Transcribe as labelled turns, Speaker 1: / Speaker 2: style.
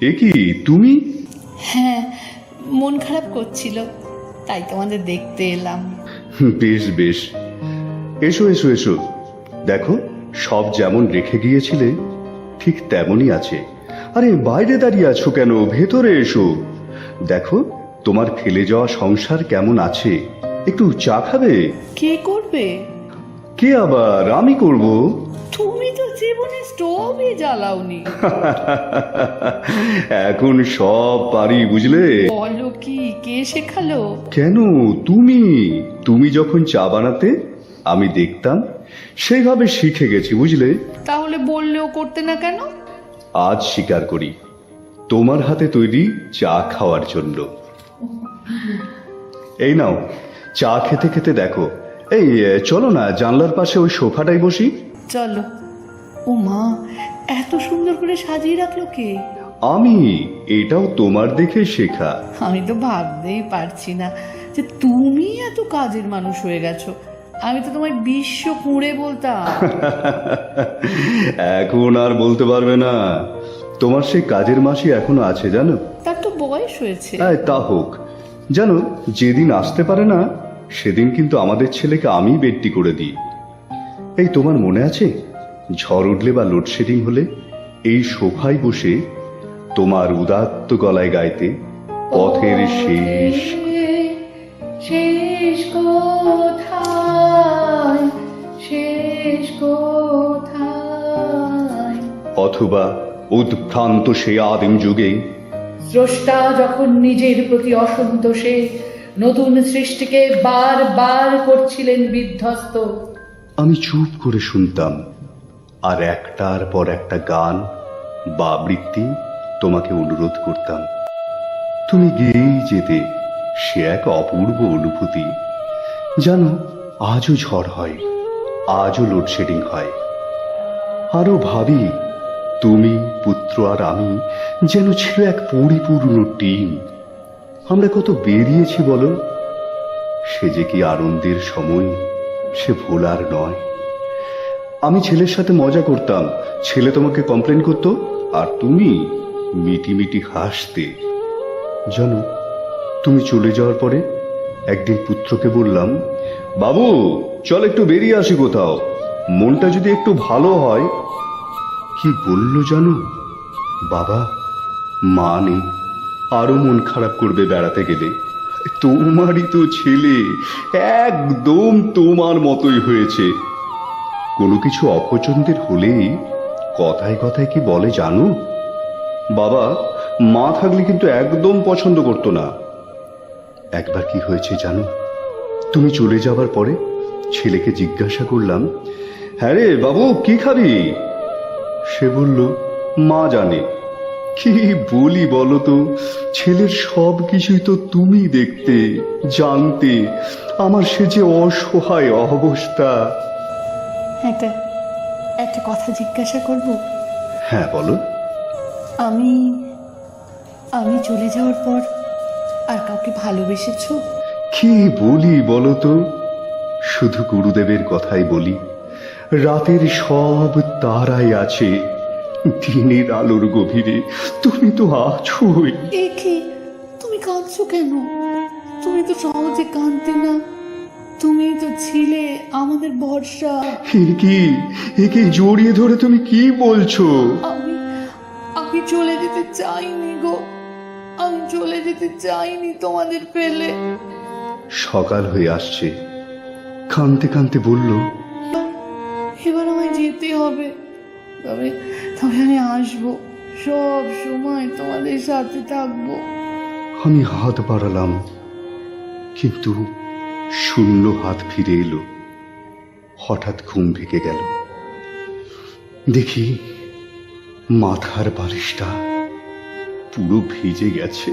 Speaker 1: এ কি তুমি?
Speaker 2: হ্যাঁ, মন খারাপ করছিল, তাই তোমাদের দেখতে এলাম।
Speaker 1: বেশ বেশ, এসো এসো এসো। দেখো, সব যেমন রেখে গিয়েছিলে ঠিক তেমনই আছে। আরে বাইরে দাঁড়িয়ে আছো কেন? ভেতরে এসো। দেখো তোমার ফেলে যাওয়া সংসার কেমন আছে। একটু চা খাবে?
Speaker 2: কে করবে?
Speaker 1: কে আবার? আমি করব।
Speaker 2: তুমি তো জীবনে স্টোভই জ্বালাওনি।
Speaker 1: এখন সব পারি, বুঝলে?
Speaker 2: বলো কি, কে শেখালো?
Speaker 1: কেন? তুমি তুমি যখন চা বানাতে আমি দেখতাম, সেইভাবে শিখে গেছি, বুঝলে?
Speaker 2: তাহলে বললেও করতে না কেন?
Speaker 1: আজ স্বীকার করি, তোমার হাতে তৈরি চা খাওয়ার জন্য। এই নাও, চা খেতে খেতে দেখো। এই চলো না, জানলার পাশে ওই সোফাটাই বসি।
Speaker 2: চলো। ও মা, এত সুন্দর করে সাজিয়ে রাখলো কে?
Speaker 1: আমি। এটাও তোমার দেখে শেখা।
Speaker 2: আমি তো ভাবতেই পারছি না যে তুমি এত কাজের মানুষ হয়ে গেছো। আমি তো তোমায় বিশ্ব কুঁড়ে বলতাম।
Speaker 1: এখন আর বলতে পারবে না। তোমার সেই কাজের মাসি এখনো আছে, জানো?
Speaker 2: তার তো বয়স হয়েছে।
Speaker 1: হ্যাঁ, তা হোক। জানো, যেদিন আসতে পারে না সেদিন কিন্তু আমাদের ছেলেকে আমি বেডটি করে দিই। এই তোমার মনে আছে, ঝড় উঠলে বা লোডশেডিং হলে এই সোফায় বসে তোমার উদাত্ত গলায় গাইতে পথের শেষ
Speaker 2: শেষ কোথায়, শেষ কোথায়।
Speaker 1: অথবা উদ্ভ্রান্ত সে আদিম যুগে
Speaker 2: স্রষ্টা যখন নিজের প্রতি অসন্তোষে নতুন সৃষ্টিকে বারবার করছিলেন বিধ্বস্ত।
Speaker 1: আমি চুপ করে শুনতাম, আর একটার পর একটা গান বা আবৃত্তি তোমাকে অনুরোধ করতাম। তুমি গেয়েই যেতে, সে এক অপূর্ব অনুভূতি। জানো, আজও ঝড় হয়, আজও লোডশেডিং হয়। আরো ভাবি, তুমি, পুত্র আর আমি যেন ছিল এক পরিপূর্ণ টিম। আমরা কত বেরিয়েছি বলো। সে যে কি আনন্দের সময়, সে ভোলার নয়। আমি ছেলের সাথে মজা করতাম, ছেলে তোমাকে কমপ্লেন করতো, আর তুমি মিটি মিটি হাসতে। জানো, তুমি চলে যাওয়ার পরে একদিন পুত্রকে বললাম, বাবু চল একটু বেরিয়ে আসি কোথাও, মনটা যদি একটু ভালো হয়। কি বললো জানো? বাবা, মা নেই, আরো মন খারাপ করবে বেড়াতে গেলে। তোমারই তো ছেলে, একদম তোমার মতোই হয়েছে। কোনো কিছু অপছন্দের হলেই কথায় কথায় কি বলে জানো? বাবা মা থাকলে কিন্তু একদম পছন্দ করতো না। একবার কি হয়েছে জানো? তুমি চলে যাবার পরে ছেলেকে জিজ্ঞাসা করলাম, হ্যাঁ রে বাবু, কি খাবি? সে বলল, মা জানে। কি বলি বলো তো, ছেলের সব কিছুই তো তুমি দেখতে, জানতে। আমার সে যে অসহায় অবস্থা।
Speaker 2: একটা একটা কথা জিজ্ঞাসা করব?
Speaker 1: হ্যাঁ বলো।
Speaker 2: আমি আমি চলে যাওয়ার পর আর কাউকে ভালোবেসেছো?
Speaker 1: কি বলি বলো তো, শুধু গুরুদেবের কথাই বলি। রাতের সব তারাই আছে, দিনের আলোর গভীরে তুমি তো আছোই।
Speaker 2: এ কি, তুমি কাঁদছো কেন? তুমি তো সহজে কাঁদতে না। তুমি তো ছিলে আমাদের ভরসা।
Speaker 1: একে জড়িয়ে ধরে তুমি কি বলছো?
Speaker 2: আমি আমি চলে যেতে চাইনি গো, আমি চলে যেতে চাইনি তোমাদের ফেলে।
Speaker 1: সকাল হয়ে আসছে, কাঁদতে কাঁদতে বলল,
Speaker 2: এবার আমায় যেতে হবে। তবে তবে আমি আসবো, সব সময় তোমাদের সাথে থাকবো।
Speaker 1: আমি হাত বাড়ালাম, কিন্তু শূন্য হাত ফিরে এলো। হঠাৎ ঘুম ভেঙে গেল। দেখি মাথার বালিশটা পুরো ভিজে গেছে।